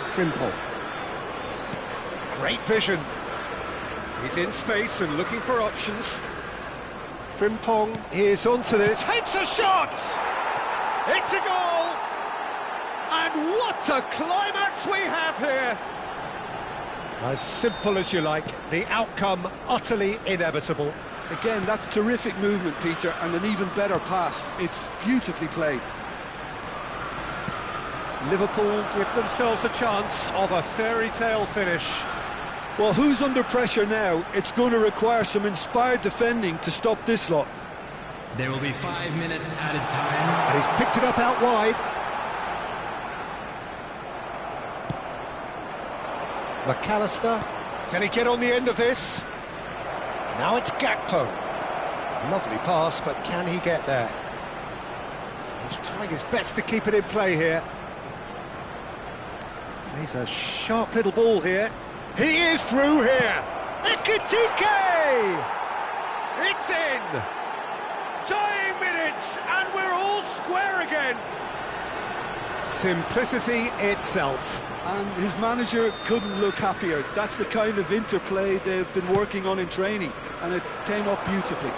Frimpong. Great vision. He's in space and looking for options. Frimpong is onto this, takes a shot! It's a goal! And what a climax we have here! As simple as you like, the outcome utterly inevitable. Again, that's terrific movement, Peter, and an even better pass. It's beautifully played. Liverpool give themselves a chance of a fairy tale finish. Well, who's under pressure now? It's going to require some inspired defending to stop this lot. There will be 5 minutes added time. And he's picked it up out wide. McAllister, can he get on the end of this? Now it's Gakpo. Lovely pass, but can he get there? He's trying his best to keep it in play here. He's a sharp little ball here. He is through here. Ekitike! It's in. Tying minutes, and we're all square again. Simplicity itself. And his manager couldn't look happier. That's the kind of interplay they've been working on in training, and it came off beautifully.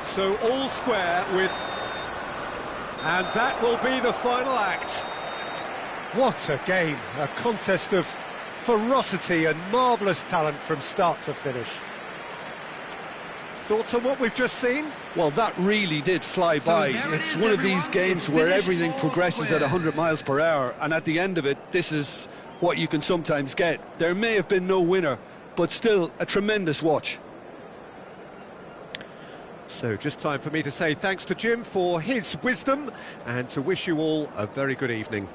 So all square with... And that will be the final act. What a game, a contest of ferocity and marvellous talent from start to finish. Thoughts on what we've just seen? Well, that really did fly by. It's one of these games where everything progresses at 100 miles per hour, and at the end of it, this is what you can sometimes get. There may have been no winner, but still a tremendous watch. So just time for me to say thanks to Jim for his wisdom and to wish you all a very good evening.